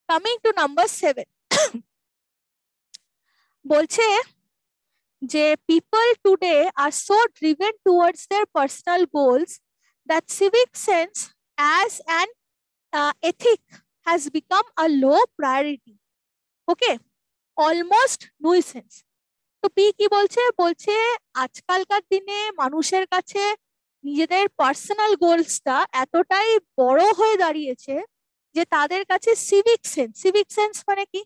Coming to number 7, বলছে যে people today are so driven towards their personal goals that civic sense as an ethic has become a low priority. Okay, almost nuisance. তো P কি বলছে, বলছে আজকালকার দিনে মানুষের কাছে নিজেদের পার্সোনাল গোলসটা এতটাই বড় হয়ে দাঁড়িয়েছে যে তাদের কাছে সিভিক সেন্স মানে কি,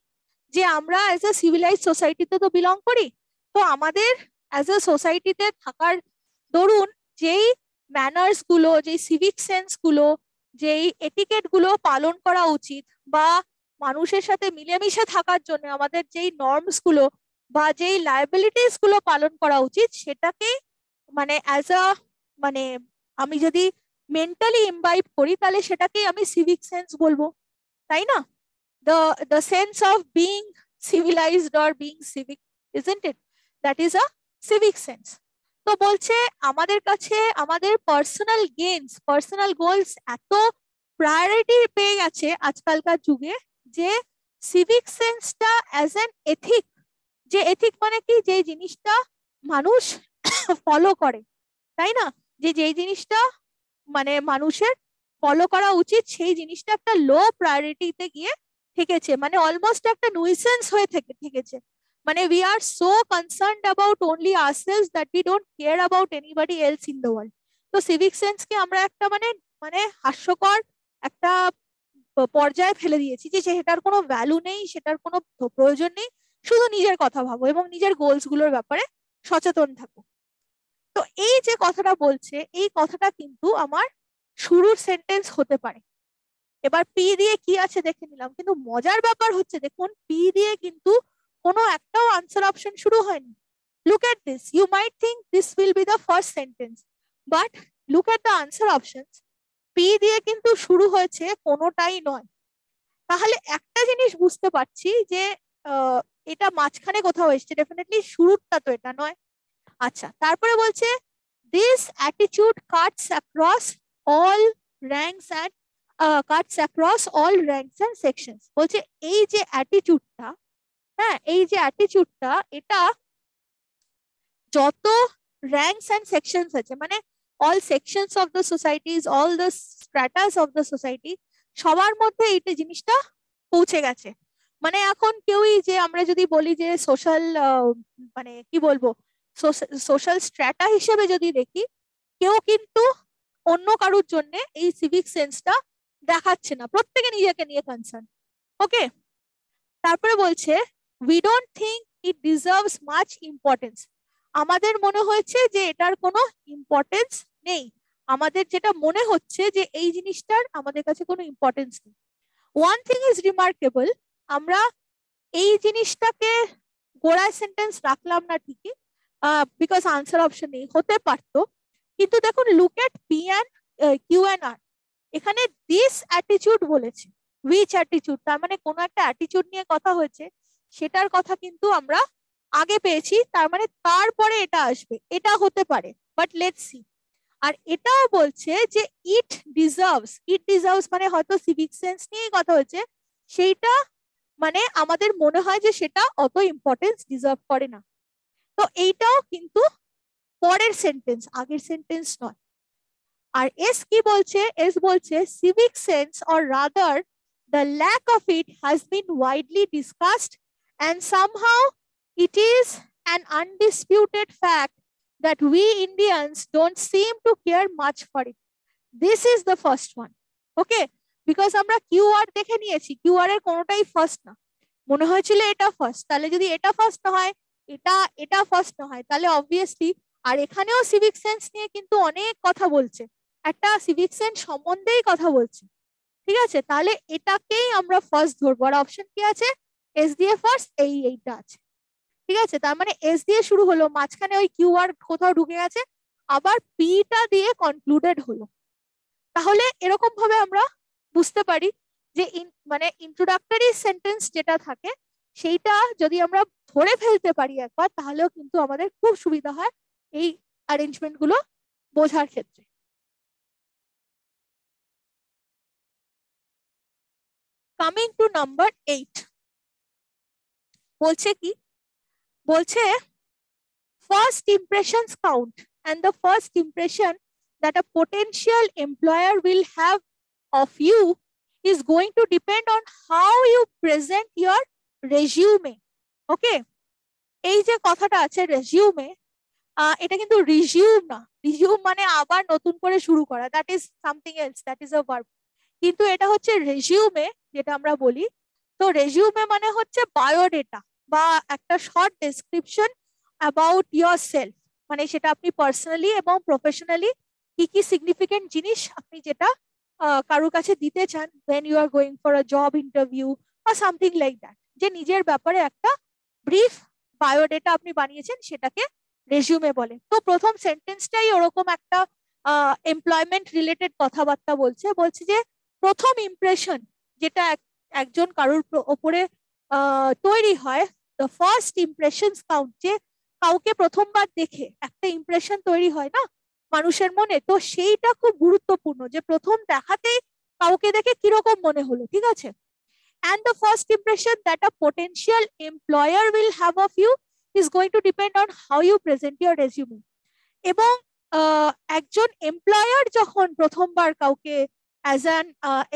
যে আমরা অ্যাজ এ সিভিলাইজ সোসাইটিতে তো বিলং করি, তো আমাদের অ্যাজ এ সোসাইটিতে থাকার দরুন যেই ম্যানার্স গুলো, যেই সিভিক সেন্স গুলো, যেই এটিকেট গুলো পালন করা উচিত, বা মানুষের সাথে মিলেমিশে থাকার জন্য আমাদের যেই নর্মস গুলো বা যেই লায়াবিলিটিস গুলো পালন করা উচিত, সেটাকে মানে অ্যাজ আ মানে আমি যদি মেন্টালি ইমবাইব করি তাহলে সেটাকেই আমি সিভিক সেন্স বলবো, তাই না? the sense of being civilized or being civic, isn't it? That is a civic sense. তো বলছে আমাদের কাছে আমাদের পার্সোনাল গেইনস, পার্সোনাল গোলস এত প্রায়োরিটি পেয়ে গেছে আজকালকার যুগে যে সিভিক সেন্সটা অ্যাজ অ্যান এথিক, যে এথিক মানে কি, যে জিনিসটা মানুষ ফলো করে, তাই না, যে যেই জিনিসটা মানে মানুষের ফলো করা উচিত সেই জিনিসটা একটা লো প্রায়োরিটিতে গিয়ে থেকেছে, মানে অলমোস্ট একটা নুইসেন্স হয়ে থেকেছে। মানে we are so concerned about only ourselves that we don't care about anybody else in the world. তো সিভিক সেন্সকে আমরা একটা মানে মানে হাস্যকর একটা পর্যায়ে ফেলে দিয়েছি, যে সেটার কোনো ভ্যালু নেই, সেটার কোনো প্রয়োজন নেই, শুধু নিজের কথা ভাবো এবং নিজের গোলস গুলোর ব্যাপারে সচেতন থাকো। তো এই যে কথাটা বলছে, এই কথাটা কিন্তু আমার শুরুর সেন্টেন্স হতে পারে। এবার পি দিয়ে কি আছে দেখে নিলাম, কিন্তু মজার ব্যাপার হচ্ছে দেখুন পি দিয়ে কিন্তু কোনো একটাও আনসার অপশন শুরু হয়নি। Look at this, you might think this will be the first sentence, but look at the answer options, P দিয়ে কিন্তু শুরু হয়েছে কোনোটাই নয়। তাহলে একটা জিনিস বুঝতে পারছি যে এটা মাঝখানে কোথাও এসছে, ডেফিনেটলি শুরুটা তো এটা নয়। আচ্ছা, তারপরে বলছে this attitude Katz across all ranks and Katz across all ranks and sections. বলছে এই যে অ্যাটিটিউডটা, হ্যাঁ এই যে অ্যাটিটিউডটা, এটা যত র্যাঙ্কস অ্যান্ড সেকশনস আছে, মানে all sections of the societies, all the Stratus of the society, সবার মধ্যে এইটা জিনিসটা পৌঁছে গেছে। মানে এখন কেউই, যে আমরা যদি বলি যে সোশ্যাল মানে কি বলবো, সোশ্যাল স্ট্র্যাটা হিসেবে যদি দেখি, কেউ কিন্তু অন্য কারোর জন্য এই সিভিক সেন্সটা দেখাচ্ছে না, প্রত্যেকে নিজেকে নিয়ে কনসার্ন। ওকে, তারপরে বলছে we don't think it deserves much importance. আমাদের মনে হয়েছে যে এটার কোনো ইম্পর্টেন্স নেই, আমাদের যেটা মনে হচ্ছে যে এই জিনিসটার আমাদের কাছে কোনো ইম্পর্টেন্স নেই। ওয়ান থিং ইজ রিমার্কেবল, আমরা এই জিনিসটাকে গোড়ায় সেন্টেন্স রাখলাম না ঠিকই, বিকজ আনসার অপশন নেই, হতে পারতো, কিন্তু দেখুন look at P and Q and R, এখানে দিস অ্যাটিটিউড বলেছে, উইচ অ্যাটিটিউড, তার মানে কোনো একটা অ্যাটিটিউড নিয়ে কথা হয়েছে, সেটার কথা কিন্তু আমরা আগে পেয়েছি, তার মানে তারপরে এটা আসবে, এটা হতে পারে, বাট লেটস সি। আর এটাও বলছে যে ইট ডিজার্ভস মানে হয়তো সিভিক সেন্স নিয়েই কথা হয়েছে, সেইটা মানে আমাদের মনে হয় যে সেটা অত ইম্পর্টেন্স ডিজার্ভ করে না। তো এইটাও কিন্তু পরের সেন্টেন্স, আগের সেন্টেন্স নয়। আর এস কি বলছে, এস বলছে civic sense or rather the lack of it has been widely discussed and somehow it is an undisputed fact that we Indians don't seem to care much for it. This is the first one. Okay, because আমরা QR দেখে নিয়েছি, QR এর কোনোটাই first না, মনে হয়েছিল এটা first, তাহলে যদি এটা ফার্স্ট না হয়, এটা ফার্স্ট না হয়, তাহলে অবভিয়াসলি, আর এখানেও সিভিক সেন্স নিয়ে কিন্তু অনেক কথা বলছে, একটা সিভিক সেন্স সম্বন্ধেই কথা বলছে, ঠিক আছে, তাহলে এটাকেই আমরা ফার্স্ট ধরবো। আর অপশন কি আছে, এস দিয়ে ফার্স্ট, এইটা আছে, ঠিক আছে, তার মানে এস দিয়ে শুরু হলো, মাঝখানে ওই কিউআর কোথাও ঢুকে গেছে, আবার পিটা দিয়ে কনক্লুডেড হলো। তাহলে এরকম ভাবে আমরা বুঝতে পারি যে মানে ইন্ট্রোডাক্টরি সেন্টেন্স যেটা থাকে সেইটা যদি আমরা ধরে ফেলতে পারি একবার, তাহলেও কিন্তু আমাদের খুব সুবিধা হয় এই অ্যারেঞ্জমেন্ট গুলো বোঝার ক্ষেত্রে। কামিং টু নাম্বার 8, বলছে কি, বলছে first impressions count, and the first impression that a potential employer will have of you is going to depend on how you present your resume. Okay, এই যে কথাটা আছে রেজিউমে, এটা কিন্তু রিজিউম না। রিজিউম মানে আবার নতুন করে শুরু করা, that is something else, that is a verb. কিন্তু এটা হচ্ছে রেজিউমে যেটা আমরা বলি। তো রেজিউমে মানে হচ্ছে বায়োডেটা বা একটা short description about your self, মানে সেটা আপনি পার্সোনালি এবং প্রফেশনালি কি কি সিগনিফিকেন্ট জিনিস আপনি যেটা কারোর কাছে দিতে চান when you are going for a job interview or something like that, যে নিজের ব্যাপারে একটা ব্রিফ বায়োডেটা আপনি বানিয়েছেন, সেটাকে রেজিউমে বলে। তো প্রথম সেন্টেন্সটাই ওরকম একটা এমপ্লয়মেন্ট রিলেটেড কথাবার্তা বলছে। বলছে যে প্রথম ইমপ্রেশন যেটা একজন কারোর ওপরে তৈরি হয়, দ্য ফার্স্ট ইমপ্রেশনস কাউন্ট, যে কাউকে প্রথমবার দেখে একটা ইমপ্রেশন তৈরি হয় না মানুষের মনে, তো সেইটা খুব গুরুত্বপূর্ণ, যে প্রথম দেখাতেই কাউকে দেখে কিরকম মনে হলো, ঠিক আছে। And the first impression that a potential employer will have of you is going to depend on how you present your resume. এবং একজন এমপ্লয়ার যখন প্রথমবার কাউকে অ্যাজ অ্যান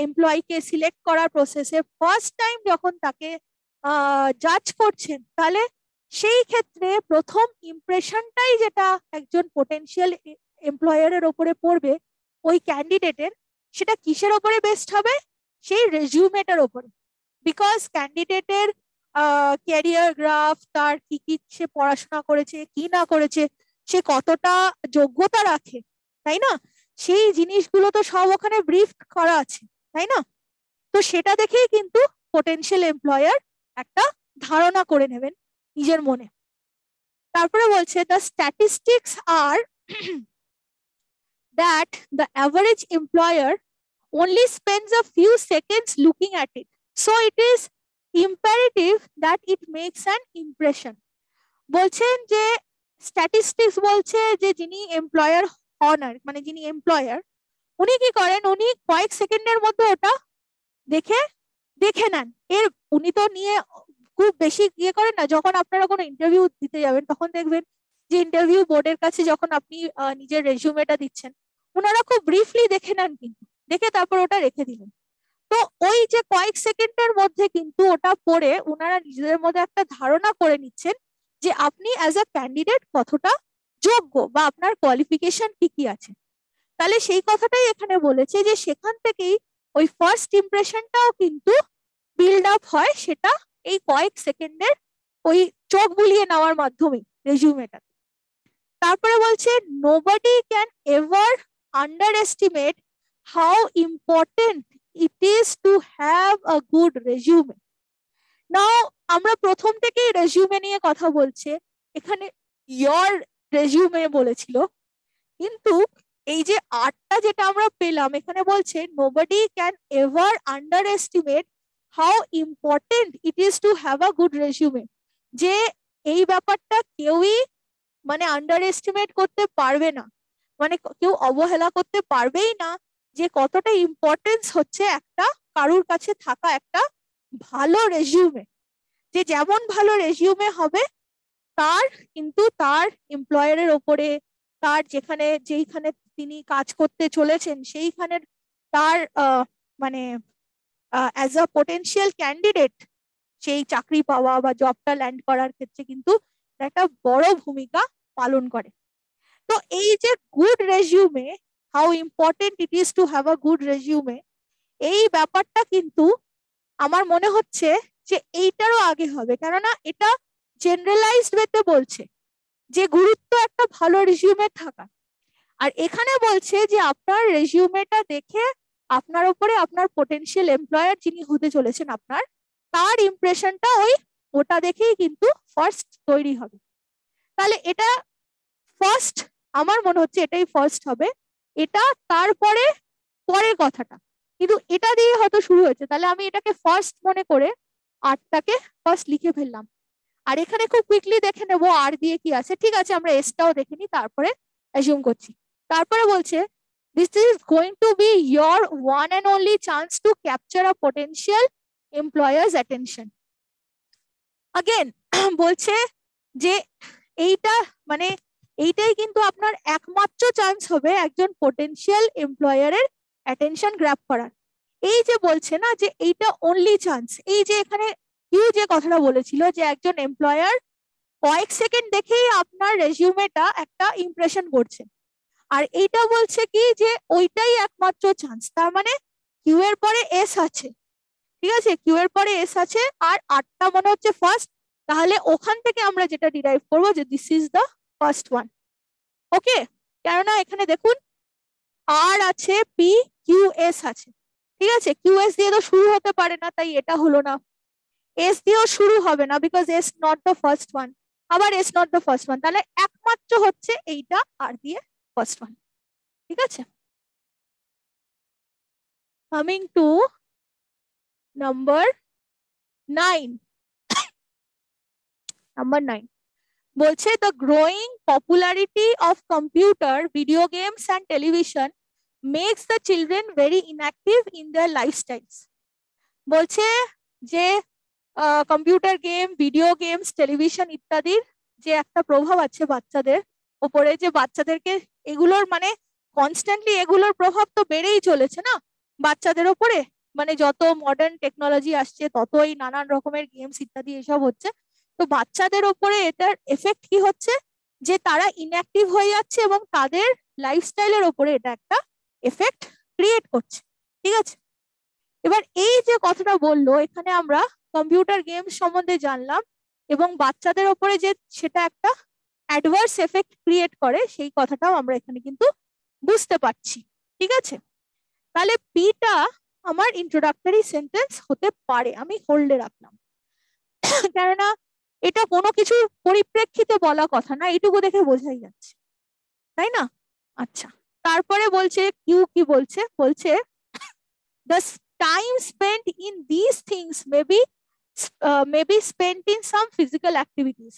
এমপ্লয়িকে সিলেক্ট করার প্রসেসে ফার্স্ট টাইম যখন তাকে জাজ করছেন, তাহলে সেই ক্ষেত্রে প্রথম ইমপ্রেশনটাই যেটা একজন পোটেনশিয়াল এমপ্লয়ারের ওপরে পড়বে ওই ক্যান্ডিডেটের, সেটা কিসের ওপরে বেস্ট হবে? সেই রেজিউমেটার ওপরে। বিকজ ক্যান্ডিডেটের ক্যারিয়ার গ্রাফ, তার কি কি সে পড়াশোনা করেছে কি না করেছে, সে কতটা যোগ্যতা রাখে, তাই না, সেই জিনিসগুলো তো সব ওখানে ব্রিফ করা আছে, তাই না। তো সেটা দেখেই কিন্তু পোটেনশিয়াল এমপ্লয়ার একটা ধারণা করে নেবেন নিজের মনে। তারপরে বলছে দ্য স্ট্যাটিস্টিক্স আর that the average employer only spends a few seconds looking at it, so it is imperative that it makes an impression. বলছেন যে স্ট্যাটিস্টিক্স বলছে যে যিনি এমপ্লয়ার হন, আর মানে যিনি এমপ্লয়ার, উনি কি করেন, উনি কয়েক সেকেন্ডের মধ্যে ওটা দেখে নেন। উনি তো নিয়ে খুব বেশি ইয়ে করেন না। যখন আপনারা কোনো ইন্টারভিউ দিতে যাবেন তখন দেখবেন যে ইন্টারভিউ বোর্ডের কাছে যখন আপনি নিজের রেজিউমেটা দিচ্ছেন, ওনারা খুব ব্রিফলি দেখে নেন, কিন্তু দেখে তারপর ওটা রেখে দিলেন। তো ওই যে কয়েক সেকেন্ডের মধ্যে কিন্তু ওটা পড়ে ওনারা নিজেদের মধ্যে একটা ধারণা করে নিচ্ছেন যে আপনি অ্যাজ আ ক্যান্ডিডেট কতটা যোগ্য বা আপনার কোয়ালিফিকেশন কি কি আছে। তাহলে সেই কথাটাই এখানে বলেছে যে সেখান থেকেই ওই ফার্স্ট ইমপ্রেশনটাও কিন্তু বিল্ড আপ হয়, সেটা এই কয়েক সেকেন্ডের ওই চোখ বুলিয়ে নেওয়ার মাধ্যমে রেজিউমেটা। তারপরে বলছে nobody can ever under estimate how important it is to have a good resume. Now আমরা প্রথম থেকেই রেজিউমে নিয়ে কথা বলছে, এখানে your resume বলেছিল, কিন্তু এই যে আটটা যেটা আমরা পেলাম এখানে বলছে nobody can ever underestimate how important it is to have a good resume, যে এই ব্যাপারটা কেউই মানে আন্ডার এস্টিমেট করতে পারবে না, মানে কেউ অবহেলা করতে পারবেই না যে কতটা ইম্পর্টেন্স হচ্ছে একটা কারুর কাছে থাকা একটা ভালো রেজিউমে। যে যেমন ভালো রেজিউমে হবে তার কিন্তু তার এমপ্লয়ারের ওপরে, তার যেইখানে তিনি কাজ করতে চলেছেন সেইখানের তার মানে অ্যাজ আ পোটেনশিয়াল ক্যান্ডিডেট সেই চাকরি পাওয়া বা জবটা ল্যান্ড করার ক্ষেত্রে কিন্তু একটা বড় ভূমিকা পালন করে। তো এই যে good resume, how important it is to have a good resume, এই ব্যাপারটা কিন্তু আমার মনে হচ্ছে যে এইটারও আগে হবে, কেননা এটা জেনারেলাইজড ওয়েতে বলছে যে গুরুত্ব একটা ভালো রেজিউমে থাকা। আর এখানে বলছে যে আপনার রেজিউমেটা দেখে আপনার উপরে আপনার পোটেনশিয়াল এমপ্লয়ার যিনি হতে চলেছেন আপনার, তার ইমপ্রেশনটা ওটা দেখেই কিন্তু ফার্স্ট তৈরি হবে। তাহলে এটা ফার্স্ট, আমার মনে হচ্ছে এটাই ফার্স্ট হবে, এটা তারপরে পরের কথাটা, কিন্তু এটা দিয়ে হয়তো শুরু হয়েছে। তাহলে আমি এটাকে ফার্স্ট মনে করে আরটাকে ফার্স্ট লিখে ফেললাম। আর এখানে খুব কুইকলি দেখে নেবো আর দিয়ে কি আছে। ঠিক আছে, আমরা এসটাও দেখে নি, তারপরে অ্যাজিউম করছি। তারপরে বলছে this is going to be your one and only chance to capture a potential employer's attention. Again বলছে যে এইটা মানে এইটাই কিন্তু আপনার একমাত্র চান্স হবে একজন পোটেনশিয়াল এমপ্লয়ারের অ্যাটেনশন গ্র্যাব করার। এই যে বলছে না যে এইটা অনলি চান্স, এই যে এখানে কিউ যে কথাটা বলেছিল যে একজন এমপ্লয়ার কয়েক সেকেন্ড দেখেই আপনার রেজিউমেটা একটা ইমপ্রেশন করছে, আর এইটা বলছে কি যে ওইটাই একমাত্র চান্স। তার মানে কিউ এর পরে এস আছে, ঠিক আছে, কিউ এর পরে এস আছে, আর আটটা মনে হচ্ছে ফার্স্ট, তাহলে ওখান থেকে আমরা যেটা ডিরাইভ করবো যে this is the first one. Okay, কেননা এখানে দেখুন আর আছে, পি কিউ এস আছে, ঠিক আছে, কিউ এস দিয়ে তো শুরু হতে পারে না, তাই এটা হলো না। এস দিয়েও শুরু হবে না, because S not the first one, আবার S not the first one, তাহলে একমাত্র হচ্ছে এইটা আর দিয়ে ফার্স্ট ওয়ান, ঠিক আছে। কামিং টু নাম্বার 9, নাম্বার 9 বলছে the growing popularity of computer, video games and television makes the children very inactive in their lifestyles. বলছে যে computer game, video games, television ইত্যাদির যে একটা প্রভাব আছে বাচ্চাদের উপরে, যে বাচ্চাদেরকে এগুলোর মানে কনস্ট্যান্টলি এগুলোর প্রভাব তো বেড়েই চলেছে না বাচ্চাদের ওপরে, মানে যত মডার্ন টেকনোলজি আসছে ততই নানান রকমের গেমস ইত্যাদি এসব হচ্ছে, তো বাচ্চাদের ওপরে এটার এফেক্ট কি হচ্ছে যে তারা ইনঅ্যাক্টিভ হয়ে যাচ্ছে এবং তাদের লাইফস্টাইলের ওপরে এটা একটা এফেক্ট ক্রিয়েট করছে, ঠিক আছে। এবার এই যে কথাটা বললো এখানে আমরা কম্পিউটার গেমস সম্বন্ধে জানলাম এবং বাচ্চাদের ওপরে যে সেটা একটা অ্যাডভার্স এফেক্ট ক্রিয়েট করে সেই কথাটাও আমরা এখানে কিন্তু বুঝতে পারছি, ঠিক আছে। তাহলে পিটা আমার ইন্ট্রোডাক্টরি সেন্টেন্স হতে পারে, আমি হোল্ডে রাখলাম, কেননা এটা কোনো কিছুর পরিপ্রেক্ষিতে বলা কথা না, এইটুকু দেখে বোঝাই যাচ্ছে, তাই না। আচ্ছা, তারপরে বলছে কিউ কি বলছে, বলছে the time spent in these things may be spent in some physical activities.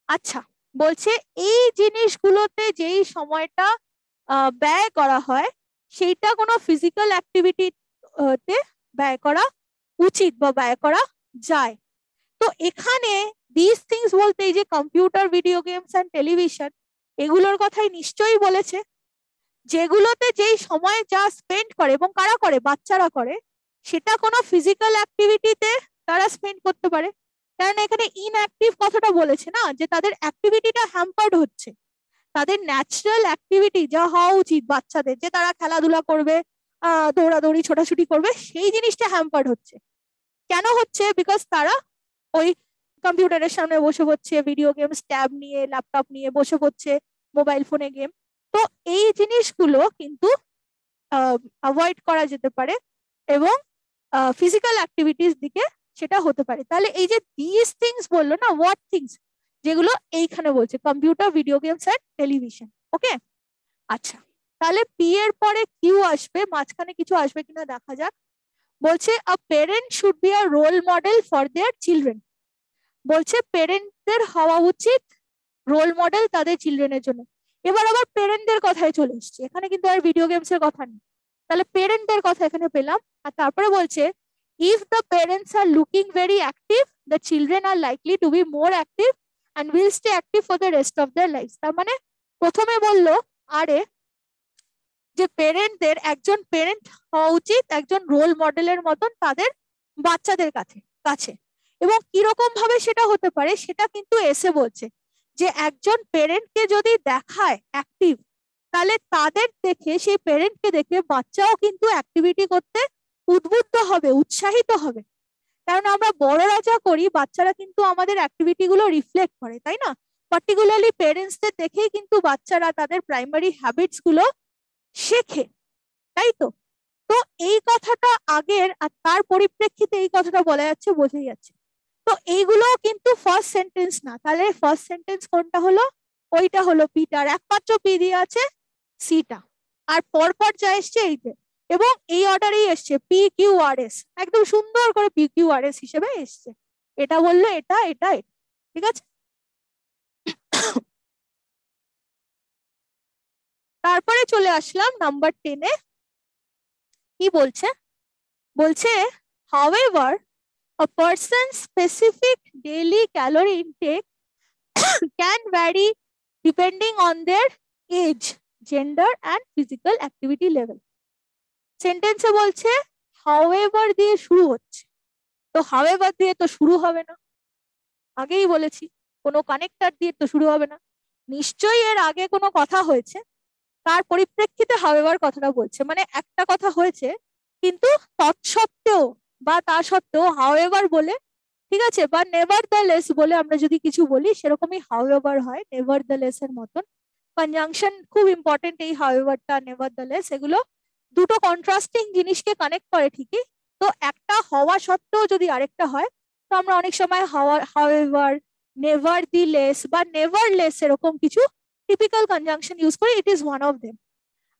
আচ্ছা, বলছে এই জিনিসগুলোতে যেই সময়টা ব্যয় করা হয় সেইটা কোনো ফিজিক্যাল অ্যাক্টিভিটিতে ব্যয় করা উচিত বা ব্যয় করা যায়। তো এখানে দিস থিংস বলতে এই যে computer, video games and television এগুলোর কথাই নিশ্চয়ই বলেছে, যেগুলোতে যেই সময় যা স্পেন্ড করে এবং কারা করে, বাচ্চারা করে, সেটা কোনো ফিজিক্যাল অ্যাক্টিভিটিতে তারা স্পেন্ড করতে পারে, কারণ এখানে ইনঅ্যাক্টিভ কথাটা বলেছে না, যে তাদের অ্যাক্টিভিটিটা হ্যাম্পার্ড হচ্ছে, তাদের ন্যাচারাল অ্যাক্টিভিটি যা হওয়া উচিত বাচ্চাদের, যে তারা খেলাধুলা করবে, দৌড়াদৌড়ি ছোটাছুটি করবে, সেই জিনিসটা হ্যাম্পার্ড হচ্ছে। কেন হচ্ছে? বিকজ তারা ওই কম্পিউটারের সামনে বসে পড়ছে, ভিডিও গেমস, ট্যাব নিয়ে, ল্যাপটপ নিয়ে বসে পড়ছে, মোবাইল ফোনে গেম। তো এই জিনিসগুলো কিন্তু অ্যাভয়েড করা যেতে পারে এবং ফিজিক্যাল অ্যাক্টিভিটিস দিকে সেটা হতে পারে। তাহলে এই যে দিস থিংস বললো না, হোয়াট থিংস, যেগুলো এইখানে বলছে কম্পিউটার, ভিডিও গেমস আর টেলিভিশন। ওকে, আচ্ছা, তাহলে পি এর পরে কিউ আসবে, মাঝখানে কিছু আসবে কিনা দেখা যাক। বলছে a parent should be a role model for their children. বলছে পেরেন্টদের হওয়া উচিত রোল মডেল তাদের চিলড্রেনের জন্য। এবার আবার পেরেন্টদের কথায় চলে এসছে, এখানে কিন্তু আর ভিডিও গেমস এর কথা নেই, তাহলে পেরেন্টদের কথা এখানে পেলাম। আর তারপরে বলছে if the parents are looking very active, the children are likely to be more active and will stay active for the rest of their life. তার মানে প্রথমে বললো আরে যে পেরেন্টদের, একজন পেরেন্ট হওয়া উচিত একজন রোল মডেলের মতন তাদের বাচ্চাদের কাছে, এবং কিরকম ভাবে সেটা হতে পারে সেটা কিন্তু এসে বলছে যে একজন পেরেন্টকে যদি দেখায় অ্যাক্টিভ, তাহলে তাদের দেখে, সেই পেরেন্টকে দেখে বাচ্চাও কিন্তু অ্যাক্টিভিটি করতে উদ্বুদ্ধ হবে, উৎসাহিত হবে। কারণ আমরা বড়রা যা করি বাচ্চারা কিন্তু আমাদের অ্যাক্টিভিটি গুলো রিফ্লেক্ট করে, তাই না। পার্টিকুলারলি পেরেন্টসদের দেখেই কিন্তু বাচ্চারা তাদের প্রাইমারি হ্যাবিটস গুলো শেখে, তাই তো। তো এই কথাটা আগের, আর তার পরিপ্রেক্ষিতে এই কথাটা বলা যাচ্ছে, বোঝাই যাচ্ছে। তো এইগুলো কিন্তু ফার্স্ট সেন্টেন্স না, তাহলে ফার্স্ট সেন্টেন্স কোনটা হলো? ওইটা হলো পিটার, একমাত্র পি দিয়ে আছে সিটা, আর পরপর যা এসছে এইতে, এবং এই অর্ডারেই এসছে, পি কিউ আর এস, একদম সুন্দর করে পি কিউ আর এস হিসেবে এসছে। এটা বললো এটা, এটা, এটা, ঠিক আছে। তারপরে চলে আসলাম নাম্বার 10-এ। কি বলছে? বলছে however A person's specific daily calorie intake can vary depending on their age, gender and physical activity level. সেন্টেন্সে বলছে however দিয়ে শুরু হচ্ছে, তো however দিয়ে তো শুরু হবে না, আগেই বলেছি কোনো কানেক্টর দিয়ে তো শুরু হবে না, নিশ্চয়ই এর আগে কোনো কথা হয়েছে তার পরিপ্রেক্ষিতে however কথাটা বলছে, মানে একটা কথা হয়েছে কিন্তু তৎসত্ত্বেও বা তা সত্ত্বেও however বলে, ঠিক আছে, বা nevertheless বলে আমরা যদি কিছু বলি সেরকমই however হয়, nevertheless এর মতন। কনজাংশন খুব ইম্পর্টেন্ট, এই however টা nevertheless, এগুলো দুটো কন্ট্রাস্টিং জিনিসকে কানেক্ট করে ঠিকই, তো একটা হওয়া সত্ত্বেও যদি আরেকটা হয় তো আমরা অনেক সময় however, nevertheless বা nevertheless এরকম কিছু টিপিক্যাল কনজাংশন ইউজ করি, it is one of them.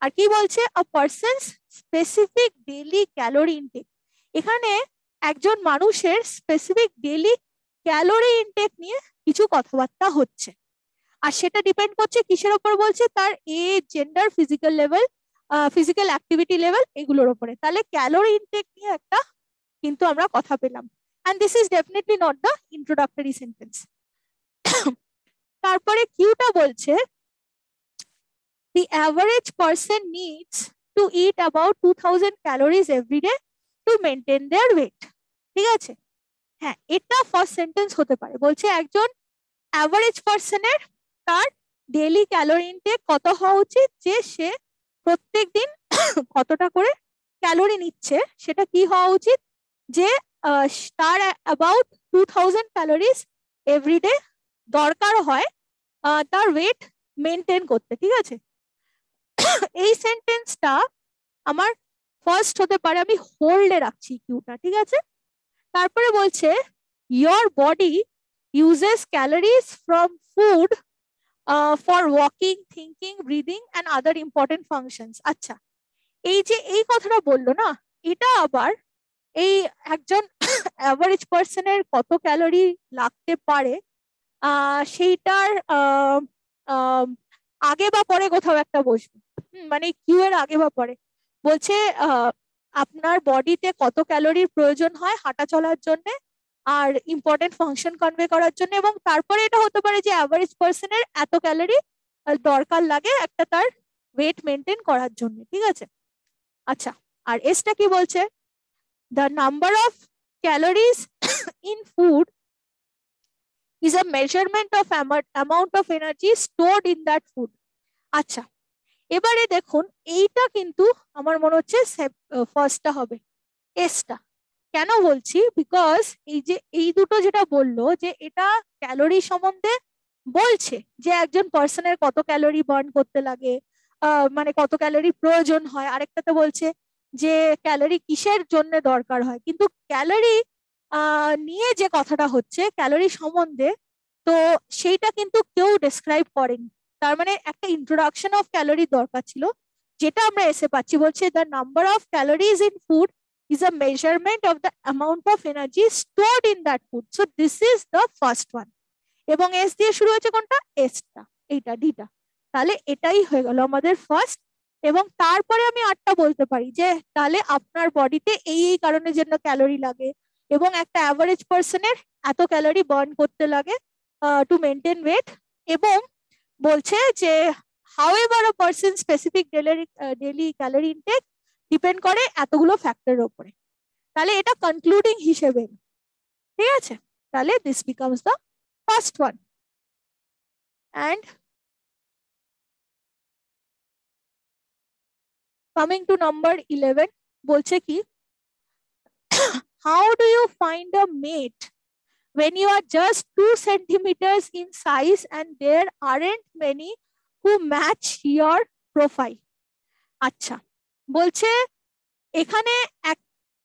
আর কি বলছে, a person's specific daily calorie intake, এখানে একজন মানুষের স্পেসিফিক ডেইলি ক্যালোরি ইনটেক নিয়ে কিছু কথাবার্তা হচ্ছে, আর সেটা ডিপেন্ড করছে কিসের উপর বলছে, তার age, gender, physical level, physical activity level, এগুলোর উপরে। তাহলে ক্যালোরি ইনটেক নিয়ে একটা কিন্তু আমরা কথা পেলাম, and this is definitely not the introductory sentence. তারপরে কিউটা বলছে the average person needs to eat about 2000 calories every day to maintain their weight, ঠিক আছে? হ্যাঁ, এটা ফার্স্ট সেন্টেন্স হতে পারে, বলছে একজন অ্যাভারেজ পার্সনের তার ডেইলি ক্যালোরি ইনটেক কত হওয়া উচিত, যে সে প্রত্যেকদিন কতটা করে ক্যালোরি নিচ্ছে, সেটা কি হওয়া উচিত, যে তার অ্যাবাউট 2000 ক্যালোরিজ এভরিডে দরকার হয় তার ওয়েট মেনটেন করতে, ঠিক আছে? এই সেন্টেন্সটা আমার ফার্স্ট হতে পারে, আমি হোল্ডে রাখছি কিউটা, ঠিক আছে? তারপরে বলছে your body uses calories from food for walking, thinking, breathing and other important functions. আচ্ছা, এই যে এই কথাটা বললো না, এটা আবার এই একজন অ্যাভারেজ পার্সনের কত ক্যালোরি লাগতে পারে সেইটার আগে বা পরে কোথাও একটা বসবে, মানে কিউ এর আগে বা পরে। বলছে আপনার বডিতে কত ক্যালোরির প্রয়োজন হয় হাঁটা চলার জন্য আর ইম্পর্টেন্ট ফাংশন কনভে করার জন্য, এবং তারপরে এটা হতে পারে যে অ্যাভারেজ পার্সনের এত ক্যালোরি দরকার লাগে একটা তার ওয়েট মেনটেন করার জন্য, ঠিক আছে? আচ্ছা, আর এসটা কি বলছে, the number of calories in food is a measurement of amount of energy stored in that food. আচ্ছা, এবারে দেখুন এইটা কিন্তু আমার মনে হচ্ছে ফার্স্টটা হবে, এসটা। কেন বলছি, বিকজ এই যে এই দুটো যেটা বললো যে এটা ক্যালোরি সম্বন্ধে বলছে, যে একজন পার্সনের কত ক্যালোরি বার্ন করতে লাগে, মানে কত ক্যালোরি প্রয়োজন হয়, আরেকটাতে বলছে যে ক্যালোরি কিসের জন্য দরকার হয়, কিন্তু ক্যালোরি নিয়ে যে কথাটা হচ্ছে ক্যালোরি সম্বন্ধে, তো সেইটা কিন্তু কেউ ডেসক্রাইব করেনি, তার মানে একটা ইন্ট্রোডাকশন অফ ক্যালোরি দরকার ছিল, যেটা আমরা এসে পাচ্ছি, বলছে the number of calories in food is a measurement of the amount of energy stored in that food. So this is the first one. এবং এস দিয়ে শুরু হয়েছে কোনটা, এসটা, এইটা ডিটা, তাহলে এটাই হয়ে গেল আমাদের ফার্স্ট। এবং তারপরে আমি আটটা বলতে পারি যে তাহলে আপনার বডিতে এই এই কারণের জন্য ক্যালোরি লাগে, এবং একটা অ্যাভারেজ পার্সনের এত ক্যালোরি বার্ন করতে লাগে টু মেনটেন ওয়েট, এবং বলছে যে however a person specific daily calorie intake depend করে এতগুলো ফ্যাক্টরের উপরে। তাহলে এটা কনক্লুডিং হিসেবে, ঠিক আছে? তাহলে this becomes the first one. And coming to number 11, বলছে কি, how do you find a mate when you are just 2 centimeters in size and there aren't many who match your profile? আচ্ছা, বলছে এখানে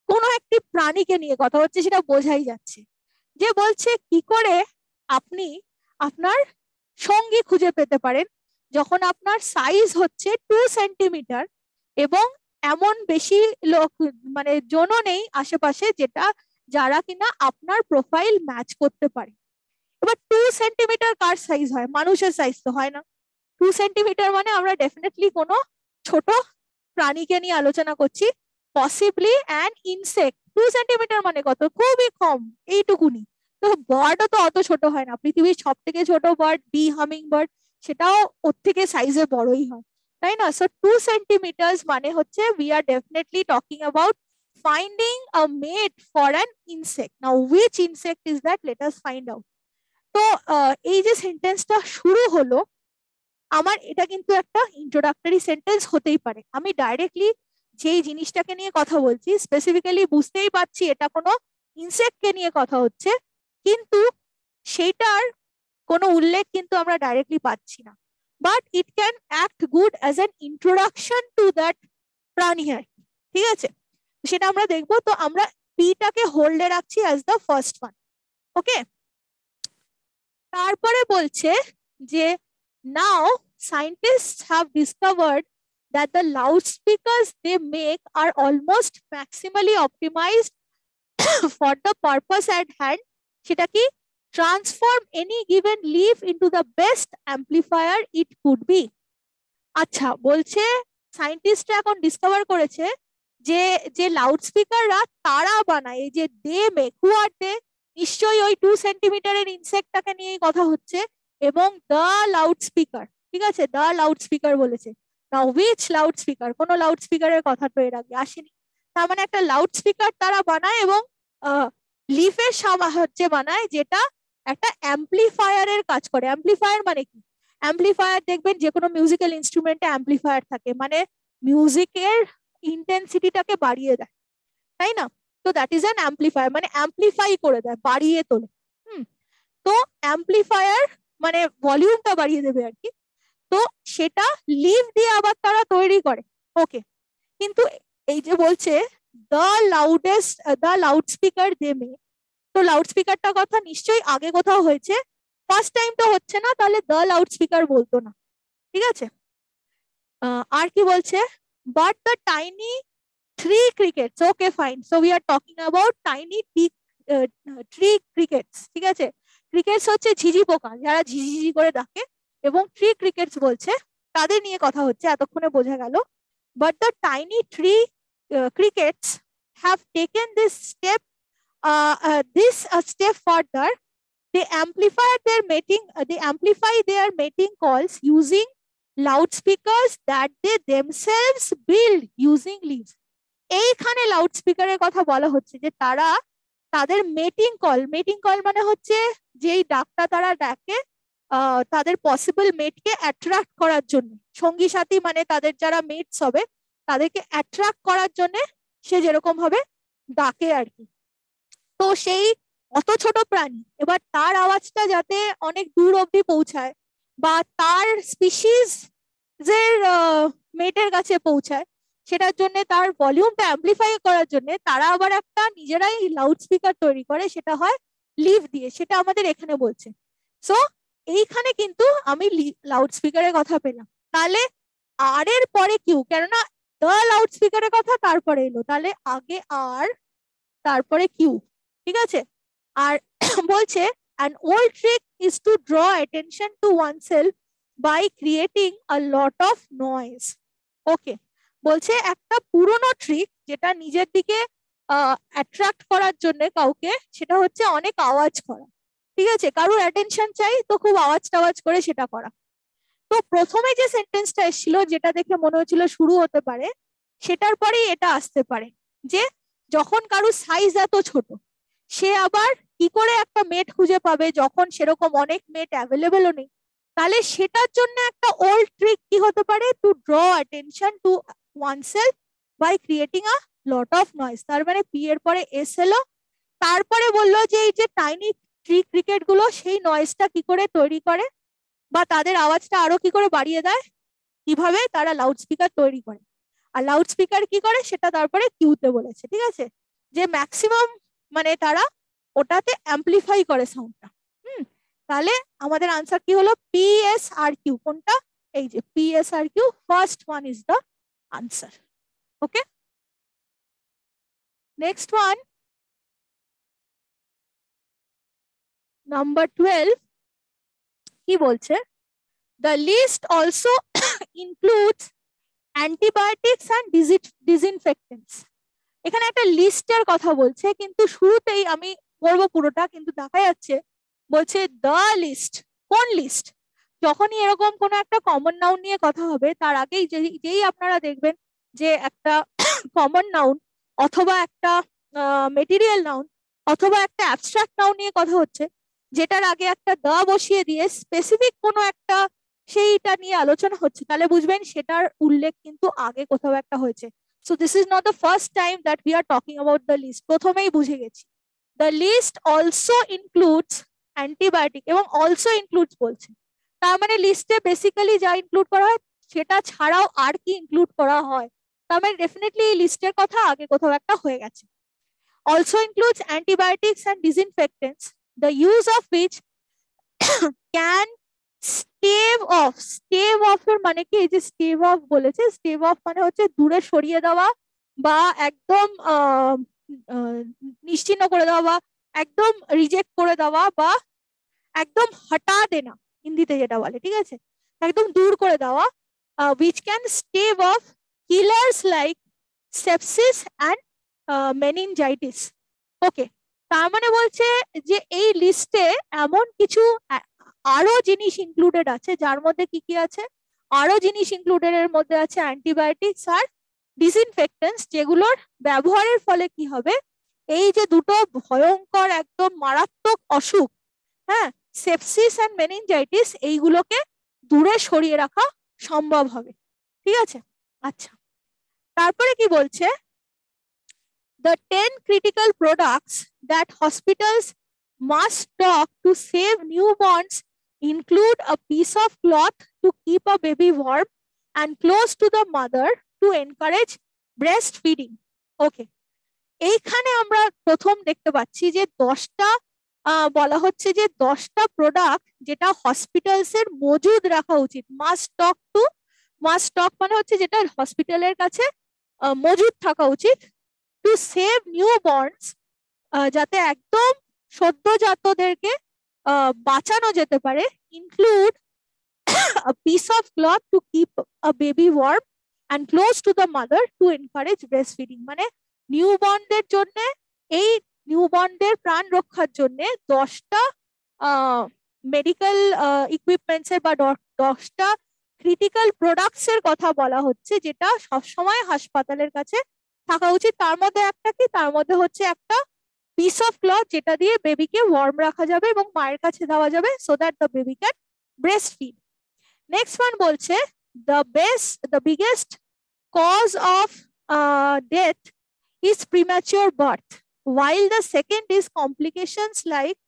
কোনো একটি প্রাণীকে নিয়ে কথা হচ্ছে, সেটা বোঝাই যাচ্ছে, যে বলছে কি করে আপনি আপনার সঙ্গী খুঁজে পেতে পারেন যখন আপনার সাইজ হচ্ছে 2 সেন্টিমিটার এবং এমন বেশি লোক মানে জনও নেই আশেপাশে যারা কিনা আপনার প্রোফাইল ম্যাচ করতে পারে। এবার 2 সেন্টিমিটার কার সাইজ হয়? মানুষের সাইজ তো হয় না। 2 সেন্টিমিটার মানে আমরা ডেফিনেটলি কোনো ছোট প্রাণীকে নিয়ে আলোচনা করছি, পসিবলি অ্যান ইনসেক্ট, 2 সেন্টিমিটার মানে কত? খুবই কম, এইটুকুনি। তো বার্ডও তো অত ছোট হয় না, পৃথিবীর সব থেকে ছোট বার্ড বি হামিং বার্ড, সেটাও ওর থেকে সাইজে বড়ই হয়, তাই না? সো 2 সেন্টিমিটার্স মানে হচ্ছে we are definitely talking about finding a mate for an insect. Now which insect is that? Let us find out. তো এই যে সেন্টেন্সটা শুরু হলো, আমার এটা কিন্তু একটা ইন্ট্রোডাক্টরি সেন্টেন্স হতেই পারে। আমি ডাইরেক্টলি যেই জিনিসটাকে নিয়ে কথা বলছি স্পেসিফিক্যালি বুঝতেই পারছি এটা কোনো ইনসেক্টকে নিয়ে কথা হচ্ছে, কিন্তু সেইটার কোনো উল্লেখ কিন্তু আমরা ডাইরেক্টলি পাচ্ছি না, but it can act good as an introduction to that প্রাণী আর কি, ঠিক আছে? সেটা আমরা দেখবো। তো আমরা পিটাকে হোল্ডে রাখছি অ্যাজ দ্য ফার্স্ট ওয়ান, ওকে? তারপরে বলছে যে now scientists have discovered that the loudspeakers they make are almost maximally optimized for the purpose at hand. সেটা কি? Transform any given leaf into the best amplifier it could be. আচ্ছা, বলছে সায়েন্টিস্টরা এখন discover করেছে যে যে লাউডস্পিকাররা তারা বানায়, এই যে দে মেক, হু আর দে? নিশ্চয়ই ওই 2 সেন্টিমিটারের ইনসেক্টটাকে নিয়েই কথা হচ্ছে, এবং দ্য লাউডস্পিকার, ঠিক আছে? দ্য লাউডস্পিকার বলেছে। নাও হুইচ লাউডস্পিকার? কোনো লাউডস্পিকারের কথা তো এর আগে আসেনি, তার মানে একটা লাউডস্পিকার তারা বানায় এবং লিফের সাহায্যে বানায়, যেটা একটা অ্যাম্পলিফায়ারের কাজ করে। অ্যাম্পলিফায়ার মানে কি? অ্যাম্পলিফায়ার দেখবেন যে কোনো মিউজিক্যাল ইনস্ট্রুমেন্টে অ্যাম্পলিফায়ার থাকে, মানে মিউজিকের ইন্টেন্সিটিটাকে বাড়িয়ে দেয়, তাই না? তো দ্যাট ইজ অ্যান অ্যাম্পলিফায়ার, মানে অ্যাম্পলিফাই করে দেয়, বাড়িয়ে তোলে। তো অ্যাম্পলিফায়ার মানে ভলিউমটা বাড়িয়ে দেবে আর কি। তো সেটা লিভ দিয়ে আবার তারা তৈরি করে, ওকে? কিন্তু এই যে বলছে দ্য লাউডস্পিকার দে মে, তো লাউডস্পিকারটা কথা নিশ্চয়ই আগে কোথাও হয়েছে, ফার্স্ট টাইম তো হচ্ছে না, তাহলে দ্য লাউডস্পিকার বলতো না, ঠিক আছে? আর কি বলছে? But the tiny tree crickets, okay fine, so we are talking about tiny tree crickets, ঠিক আছে? ক্রিকেটস হচ্ছে ঝিঝি পোকা, যারা ঝিঝি করে ডাকে, এবং ট্রি ক্রিকেটস বলছে তাদের নিয়ে কথা হচ্ছে, এতক্ষণে বোঝা গেল। But the tiny tree crickets have taken this step a step further. They amplify their mating calls using loudspeakers that they themselves build using leaves. এইখানে লাউডস্পিকারের কথা বলা হচ্ছে যে তারা তাদের মেটিং কল মানে হচ্ছে যেই ডাকটা তারা ডাকে তাদের পসিবল মেটকে অ্যাট্রাক্ট করার জন্য, সঙ্গী সাথী মানে তাদের যারা মেটস হবে তাদেরকে অ্যাট্রাক্ট করার জন্য সে যেরকম ভাবে ডাকে আর কি। তো সেই অত ছোট প্রাণী, এবার তার আওয়াজটা যাতে অনেক দূর অব্দি পৌঁছায় বা তার স্পিসিস এর মেটের কাছে পৌঁছায়, সেটার জন্য তার ভলিউমটা অ্যাম্পলিফাই করার জন্য তারা আবার একটা নিজেরাই লাউড স্পিকার তৈরি করে, সেটা হয় লিভ দিয়ে, সেটা আমাদের এখানে বলছে। সো এইখানে কিন্তু আমি লাউড স্পিকারের কথা পেলাম, তাহলে আর এর পরে কিউ, কেননা দ্য লাউড স্পিকারের কথা তারপরে এলো, তাহলে আগে আর তারপরে কিউ, ঠিক আছে? আর বলছে an old trick is to draw attention to oneself by creating a lot of noise. ওকে, বলছে একটা পুরনো ট্রিক যেটা নিজের দিকে অ্যাট্রাক্ট করার জন্য কাউকে, সেটা হচ্ছে অনেক আওয়াজ করা, ঠিক আছে? কারোর অ্যাটেনশন চাই তো খুব আওয়াজ টাওয়াজ করে সেটা করা। তো প্রথমে যে সেন্টেন্সটা এসেছিল যেটা দেখে মনে হচ্ছিল শুরু হতে পারে, সেটার পরেই এটা আসতে পারে যে যখন কারোর সাইজ এত ছোট, সে আবার কি করে একটা মেট খুঁজে পাবে যখন সেরকম অনেক মেট অ্যাভেলেবেলও নেই? তাহলে সেটার জন্য একটা ওল্ড ট্রিক কি হতে পারে? To draw attention to oneself by creating a lot of noise. তার মানে পি এর পরে এস এলো, তারপরে বললো যে এই যে টাইনি ট্রি ক্রিকেট গুলো সেই নয়েজটা কি করে তৈরি করে বা তাদের আওয়াজটা আরো কি করে বাড়িয়ে দেয়, কিভাবে তারা লাউড স্পিকার তৈরি করে। আর লাউড স্পিকার কি করে সেটা তারপরে কিউতে বলেছে, ঠিক আছে? যে ম্যাক্সিমাম মানে তারা ওটাতে অ্যাম্পলিফাই করে সাউন্ডটা। তাহলে আমাদের আনসার কি হলো? PS R Q. কোনটা? এই যে PS R Q, first one is the answer. Okay, next one, number 12 কি বলছে? The list also includes antibiotics and disinfectants. এখানে একটা লিস্টের কথা বলছে, কিন্তু শুরুতেই আমি পড়বো পুরোটা, কিন্তু দেখা যাচ্ছে বলছে দ্য লিস্ট। কোন লিস্ট? যখনই এরকম কোনো একটা কমন নাউন নিয়ে কথা হবে, তার আগেই যেই আপনারা দেখবেন যে একটা কমন নাউন অথবা একটা মেটেরিয়াল নাউন অথবা একটা অ্যাবস্ট্রাক্ট নাউন নিয়ে কথা হচ্ছে, যেটার আগে একটা দ্য বসিয়ে দিয়ে স্পেসিফিক কোনো একটা সেইটা নিয়ে আলোচনা হচ্ছে, তাহলে বুঝবেন সেটার উল্লেখ কিন্তু আগে কোথাও একটা হয়েছে। So this is not the first time that we are talking about the list. প্রথমেই বুঝে গেছি। The list also includes antibiotic, এবং অলসো ইনক্লুডস বলছে, তার মানে লিস্টে বেসিক্যালি যা ইনক্লুড করা হয় সেটা ছাড়াও আর কি ইনক্লুড করা হয়, তার মানে ডেফিনেটলি এই লিস্টের কথা আগে কোথাও একটা হয়ে গেছে। Also includes antibiotics and disinfectants, the use of which can stave off. Stave off এর মানে কি? এই যে স্টেভ অফ বলেছে, স্টেভ অফ মানে হচ্ছে দূরে সরিয়ে দেওয়া বা একদম নিশ্চিহ্ন করে দেওয়া বা একদম রিজেক্ট করে দেওয়া বা একদম হটা দেনা, হিন্দিতে যেটা বলে, ঠিক আছে, একদম দূর করে দেওয়া, which can stave off killers like sepsis and meningitis. ওকে, তার মানে বলছে যে এই লিস্টে এমন কিছু আরো জিনিস ইনক্লুডেড আছে, যার মধ্যে কি কি আছে? আরো জিনিস ইনক্লুডেড এর মধ্যে আছে অ্যান্টিবায়োটিক্স আর ডিসইনফেক্টেন্টস, যেগুলোর ব্যবহারের ফলে কি হবে, এই যে দুটো ভয়ঙ্কর একদম মারাত্মক অসুখ, হ্যাঁ, সেপসিস অ্যান্ড মেনিনজাইটিস, এইগুলোকে দূরে সরিয়ে রাখা সম্ভব হবে। ঠিক আছে, আচ্ছা, তারপরে কি বলছে? The 10 critical products that hospitals must stock to save newborns include a piece of cloth to keep a baby warm and close to the mother to encourage breastfeeding. Okay, এইখানে আমরা প্রথম দেখতে পাচ্ছি যে 10টা বলা হচ্ছে যে 10টা প্রোডাক্ট যেটা হসপিটালস এর মজুদ রাখা উচিত। মাস্ট স্টক মানে হচ্ছে যেটা হসপিটালের কাছে মজুদ থাকা উচিত, টু সেভ নিউ বর্নস, যাতে একদম সদ্যজাতদেরকে বাঁচানো যেতে পারে। Include a piece of cloth to keep a baby warm and close to the mother to encourage breastfeeding, মানে নিউবর্নদের জন্য, এই নিউবর্নদের প্রাণ রক্ষার জন্য 10টা মেডিকেল ইকুইপমেন্টস এর বা 10টা ক্রিটিক্যাল প্রোডাক্টস এর কথা বলা হচ্ছে, যেটা সবসময় হাসপাতালের কাছে থাকা উচিত। তার মধ্যে একটা কি? তার মধ্যে হচ্ছে একটা পিস অফ ক্লথ, যেটা দিয়ে বেবিকে ওয়ার্ম রাখা যাবে এবং মায়ের কাছে দেওয়া যাবে, so that the baby can breast feed. Next one বলছে the biggest cause of death is premature birth, while the second is complications like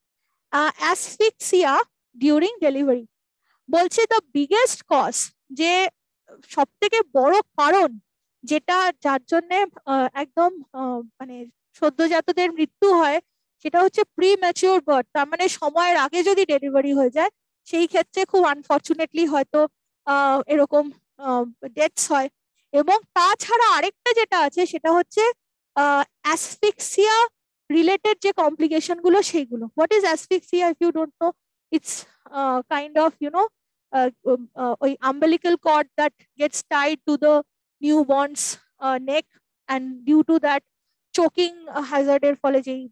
asphyxia during delivery. বলছে the biggest cause, যে সব থেকে বড় কারণ যেটা যার জন্য একদম মানে সদ্যজাতদের মৃত্যু হয়, সেটা হচ্ছে প্রিম্যাচিওর বার্থ। তার মানে সময়ের আগে যদি ডেলিভারি হয়ে যায়, সেই ক্ষেত্রে খুব আনফর্চুনেটলি হয়তো এরকম ডেথস হয়। এবং তাছাড়া আরেকটা যেটা আছে সেটা হচ্ছে অ্যাসফিক্সিয়া রিলেটেড যে কমপ্লিকেশন গুলো, সেইগুলো। What is asphyxia? If you don't know, it's kind of ওই umbilical cord that gets tied to the newborn's neck, and due to that choking hazard এর ফলে যেই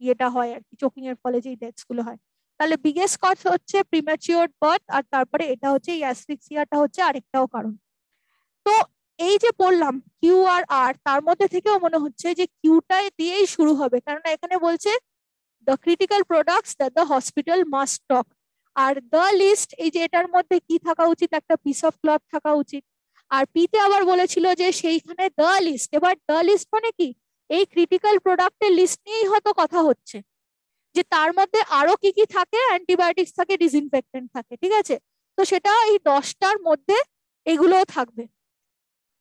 ইয়েটা হয় আর কি, চোকিং এর ফলে যেই ডেথস গুলো হয়। তাহলে বিগেস্ট কজ হচ্ছে প্রিম্যাচিওর বার্থ, আর তারপরে এটা হচ্ছে এই অ্যাসফিক্সিয়াটা হচ্ছে আরেকটাও কারণ। তো এই যে বললাম কিউ আর আর, তার মধ্যে থেকেও মনে হচ্ছে যে কিউটা দিয়েই শুরু হবে, কারণ এখানে বলছে the critical products that the hospital must stock. আর দ্য লিস্ট, এই যে এটার মধ্যে কি থাকা উচিত? একটা পিস অফ ক্লথ থাকা উচিত। আর পিতে আবার বলেছিল যে সেইখানে দ্য লিস্ট। এবার দ্য লিস্ট মানে কি? এই ক্রিটিক্যাল প্রোডাক্টের লিস্ট নিয়েই হয়তো কথা হচ্ছে, যে তার মধ্যে আরো কি কি থাকে, অ্যান্টিবায়োটিক্স থাকে, ডিসইনফেক্টেন্ট থাকে, ঠিক আছে, তো সেটা এই 10টার মধ্যে এগুলোও থাকবে।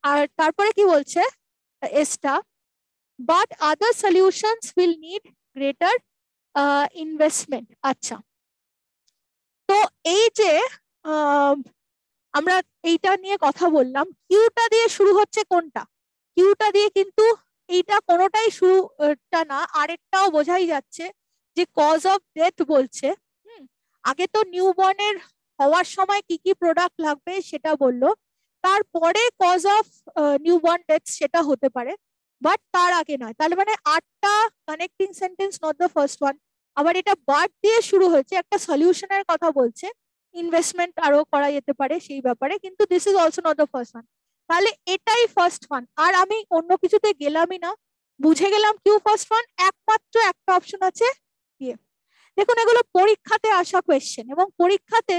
আর তারপরে কি বলছে এসটা, but other solutions will need greater investment. আচ্ছা, তো এই যে আমরা এইটা নিয়ে কথা বললাম, কিউটা দিয়ে শুরু হচ্ছে কোনটা? কিউটা দিয়ে কিন্তু এইটা কোনোটাই শুরুটা না, আরেকটাও বোঝাই যাচ্ছে যে কজ অফ ডেথ বলছে। আগে তো নিউবর্নের হওয়ার সময় কি কি প্রোডাক্ট লাগবে সেটা বললো, তারপরে কজ অফ নিউবর্ন ডেথ সেটা হতে পারে। বাট তার আগে নয়, তাহলে মানে 8টা connecting sentence, not the first one. আবার এটা বাট দিয়ে শুরু হয়েছে, একটা সলিউশনের কথা বলছে, ইনভেস্টমেন্ট আরো করা যেতে পারে সেই ব্যাপারে, কিন্তু this is also not the first one. তাহলে এটাই ফার্স্ট ওয়ান, আর আমি অন্য কিছুতে গেলামই না, বুঝে গেলাম কিউ ফার্স্ট ওয়ান, একমাত্র একটা অপশন আছে ইয়ে। দেখুন এগুলো পরীক্ষাতে আসা কোয়েশ্চেন, এবং পরীক্ষাতে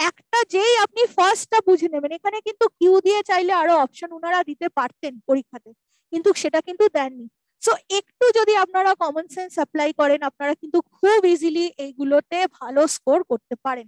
একটা যেই আপনি ফার্স্টটা বুঝে নেবেন, এখানে কিন্তু কিউ দিয়ে চাইলে আরো অপশন ওনারা দিতে পারতেন পরীক্ষাতে, কিন্তু সেটা কিন্তু দেননি। সো একটু যদি আপনারা কমন সেন্স অ্যাপ্লাই করেন, আপনারা কিন্তু খুব ইজিলি এইগুলোতে ভালো স্কোর করতে পারেন।